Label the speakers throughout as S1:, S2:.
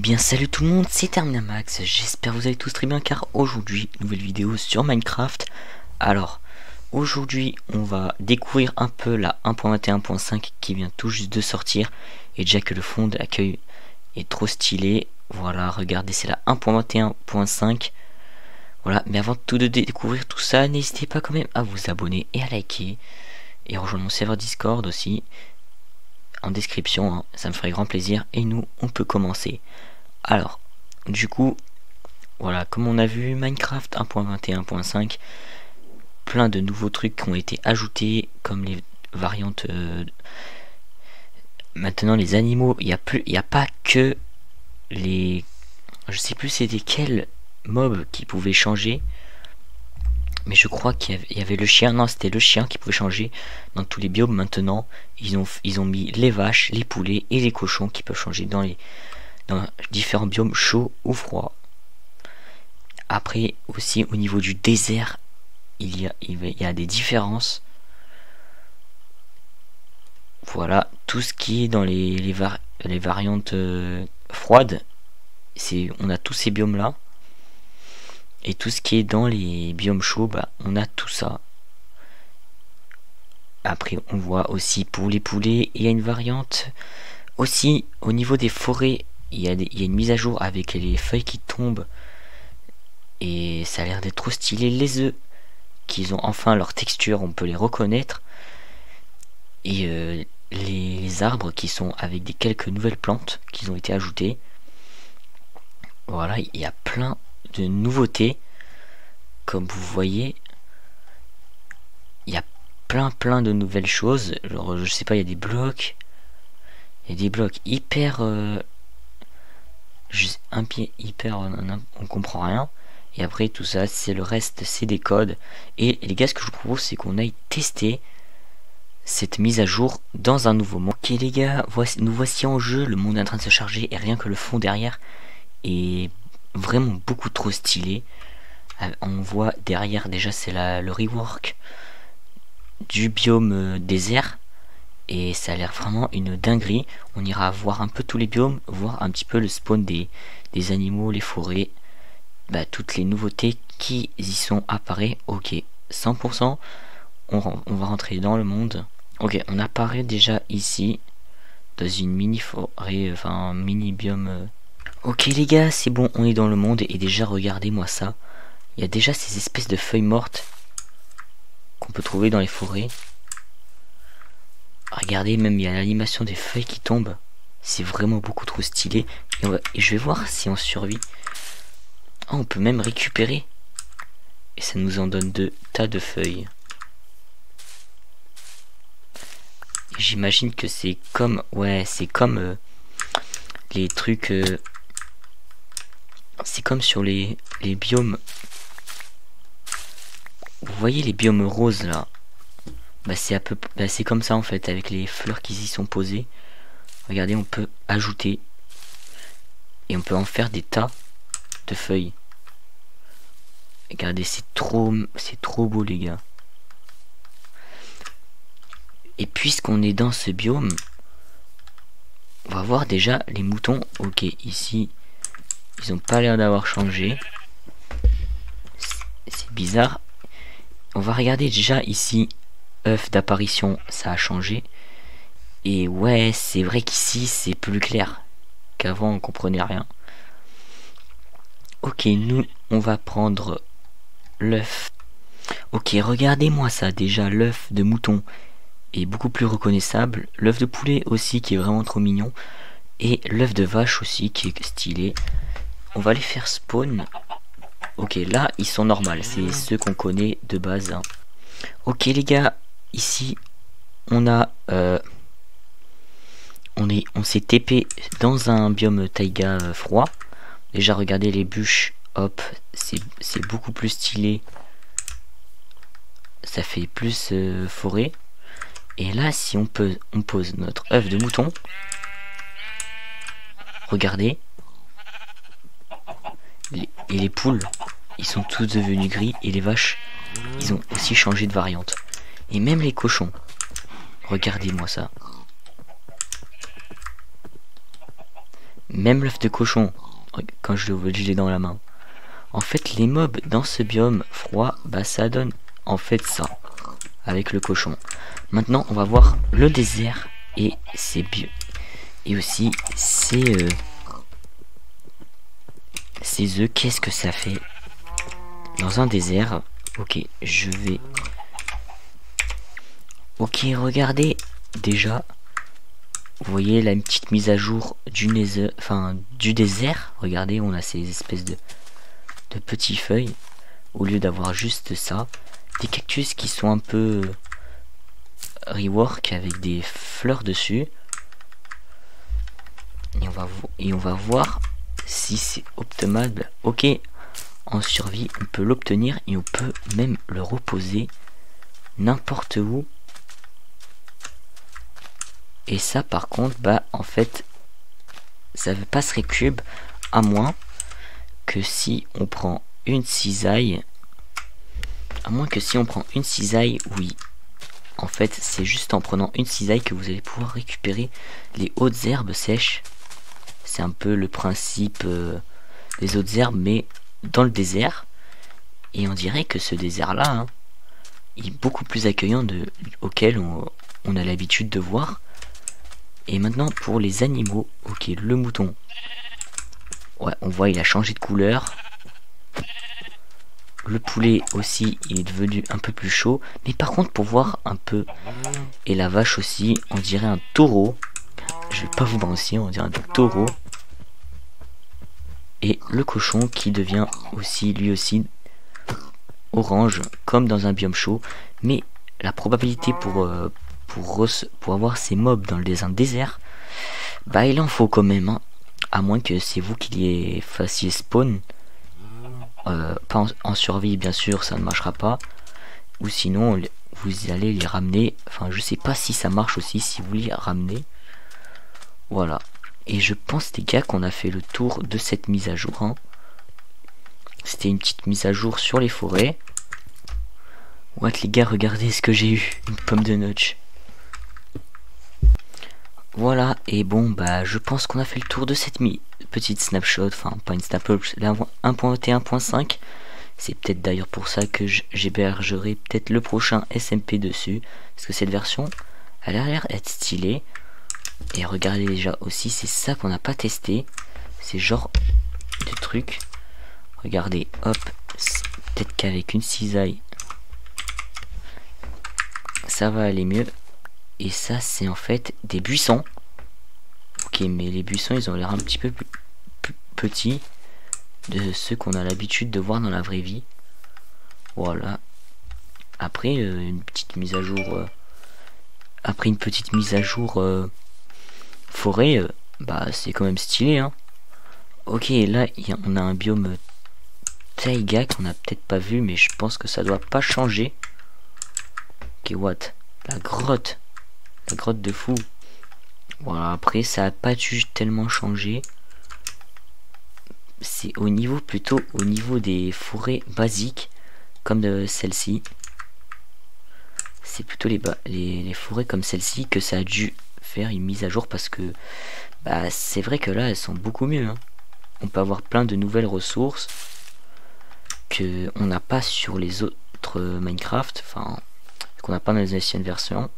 S1: bien salut tout le monde, c'est Terminamax, j'espère que vous allez tous très bien car aujourd'hui, nouvelle vidéo sur Minecraft. Alors, aujourd'hui on va découvrir un peu la 1.21.5 qui vient tout juste de sortir. Et déjà que le fond d'accueil est trop stylé, voilà, regardez, c'est la 1.21.5. Voilà, mais avant de découvrir tout ça, n'hésitez pas quand même à vous abonner et à liker. Et rejoindre mon serveur Discord aussi en description, hein, ça me ferait grand plaisir. Et nous, on peut commencer. Alors, du coup, voilà, comme on a vu, Minecraft 1.21.5, plein de nouveaux trucs qui ont été ajoutés, comme les variantes. Maintenant, les animaux, il y a pas que les, je sais plus c'était quel mob qui pouvait changer, mais je crois qu'il y avait le chien. Non, c'était le chien qui pouvait changer dans tous les biomes. Maintenant, ils ont mis les vaches, les poulets et les cochons qui peuvent changer dans différents biomes chauds ou froids. Après aussi au niveau du désert, il y a des différences. Voilà, tout ce qui est dans les variantes froides, on a tous ces biomes là. Et tout ce qui est dans les biomes chauds, bah, on a tout ça. Après on voit aussi pour les poulets, il y a une variante. Aussi au niveau des forêts, il y a une mise à jour avec les feuilles qui tombent. Et ça a l'air d'être trop stylé. Les œufs, qu'ils ont enfin leur texture, on peut les reconnaître. Et les arbres qui sont avec quelques nouvelles plantes qui ont été ajoutées. Voilà, il y a plein de nouveautés. Comme vous voyez, il y a plein de nouvelles choses. Genre, je sais pas, il y a des blocs. Il y a des blocs hyper... on comprend rien. Et après tout ça, c'est le reste, c'est des codes. Et les gars, ce que je vous propose, c'est qu'on aille tester cette mise à jour dans un nouveau monde. Ok les gars, nous voici en jeu. Le monde est en train de se charger et rien que le fond derrière est vraiment beaucoup trop stylé. On voit derrière déjà, c'est le rework du biome désert. Et ça a l'air vraiment une dinguerie. On ira voir un peu tous les biomes, voir un petit peu le spawn des animaux, les forêts. Bah, toutes les nouveautés qui y sont apparaît. Ok, 100%. On va rentrer dans le monde. Ok, on apparaît déjà ici dans une mini forêt, enfin un mini biome. Ok les gars, c'est bon, on est dans le monde. Et déjà, regardez-moi ça. Il y a déjà ces espèces de feuilles mortes qu'on peut trouver dans les forêts. Regardez, même il y a l'animation des feuilles qui tombent. C'est vraiment beaucoup trop stylé. Et je vais voir si on survit. Oh, on peut même récupérer. Et ça nous en donne deux tas de feuilles. J'imagine que c'est comme... Ouais, c'est comme les trucs... c'est comme sur les biomes. Vous voyez les biomes roses là? Bah c'est comme ça en fait, avec les fleurs qui y sont posées. Regardez, on peut ajouter. Et on peut en faire des tas de feuilles. Regardez, c'est trop beau les gars. Et puisqu'on est dans ce biome, on va voir déjà les moutons. Ok, ici, ils ont pas l'air d'avoir changé. C'est bizarre. On va regarder déjà ici. œuf d'apparition, ça a changé. Et ouais, c'est vrai qu'ici c'est plus clair qu'avant, on comprenait rien. Ok, nous on va prendre l'œuf. Ok, regardez-moi ça. Déjà, l'œuf de mouton est beaucoup plus reconnaissable. L'œuf de poulet aussi qui est vraiment trop mignon. Et l'œuf de vache aussi qui est stylé. On va les faire spawn. Ok, là ils sont normaux. C'est ceux qu'on connaît de base, hein. Ok les gars, ici on a on s'est TP dans un biome taïga froid. Déjà regardez les bûches, hop, c'est beaucoup plus stylé. Ça fait plus forêt. Et là si on pose notre œuf de mouton. Regardez. Et les poules, ils sont tous devenus gris. Et les vaches, ils ont aussi changé de variante. Et même les cochons. Regardez-moi ça. même l'œuf de cochon, quand je l'ai dans la main. En fait, les mobs dans ce biome froid, bah ça donne en fait ça, avec le cochon. Maintenant, on va voir le désert et ses bio. Et aussi, ces œufs, qu'est-ce que ça fait dans un désert? Ok, je vais... Ok, regardez, déjà, vous voyez la petite mise à jour du du désert. Regardez, on a ces espèces de petites feuilles, au lieu d'avoir juste ça. Des cactus qui sont un peu rework avec des fleurs dessus. Et on va voir si c'est optimal. Ok, en survie, on peut l'obtenir et on peut même le reposer n'importe où. Et ça, par contre, bah en fait, ça veut pas se récube, à moins que si on prend une cisaille. À moins que si on prend une cisaille, oui. En fait, c'est juste en prenant une cisaille que vous allez pouvoir récupérer les hautes herbes sèches. C'est un peu le principe des hautes herbes, mais dans le désert. Et on dirait que ce désert-là, hein, il est beaucoup plus accueillant auquel on a l'habitude de voir. Et maintenant, pour les animaux, ok, le mouton. Ouais, on voit, il a changé de couleur. Le poulet aussi, il est devenu un peu plus chaud. Mais par contre, pour voir un peu... Et la vache aussi, on dirait un taureau. Je vais pas vous mentir, on dirait un taureau. Et le cochon qui devient aussi, lui aussi, orange, comme dans un biome chaud. Mais la probabilité pour avoir ces mobs dans le désert, bah il en faut quand même, hein. À moins que c'est vous qui les fassiez spawn. Pas en survie, bien sûr, ça ne marchera pas. Ou sinon, vous allez les ramener. Enfin, je sais pas si ça marche aussi, si vous les ramenez. Voilà. Et je pense, les gars, qu'on a fait le tour de cette mise à jour, hein. C'était une petite mise à jour sur les forêts. What, les gars, regardez ce que j'ai eu. Une pomme de notch. Voilà, et bon, bah, je pense qu'on a fait le tour de cette petite snapshot. Enfin, pas une snapshot, la 1.1.5. C'est peut-être d'ailleurs pour ça que j'hébergerai peut-être le prochain SMP dessus. Parce que cette version, elle a l'air d'être stylée. Et regardez déjà aussi, c'est ça qu'on n'a pas testé. C'est genre de trucs. Regardez, hop, peut-être qu'avec une cisaille, ça va aller mieux. Et ça, c'est en fait des buissons. Ok, mais les buissons, ils ont l'air un petit peu plus petits de ceux qu'on a l'habitude de voir dans la vraie vie. Voilà. Après, une petite mise à jour... après une petite mise à jour forêt, bah c'est quand même stylé, hein. Ok, là, on a un biome taïga qu'on a peut-être pas vu, mais je pense que ça doit pas changer. Ok, what? La grotte de fou. Voilà, après ça a pas dû tellement changer. C'est plutôt au niveau des forêts basiques, comme de celle-ci. C'est plutôt les forêts comme celle-ci que ça a dû faire une mise à jour, parce que bah c'est vrai que là elles sont beaucoup mieux, hein. On peut avoir plein de nouvelles ressources que on n'a pas sur les autres Minecraft, enfin qu'on n'a pas dans les anciennes versions.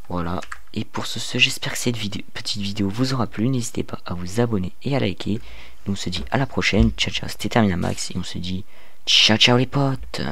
S1: Voilà, et pour ce j'espère que cette petite vidéo vous aura plu. N'hésitez pas à vous abonner et à liker. Nous on se dit à la prochaine, ciao ciao, c'était Terminamax, et on se dit ciao ciao les potes.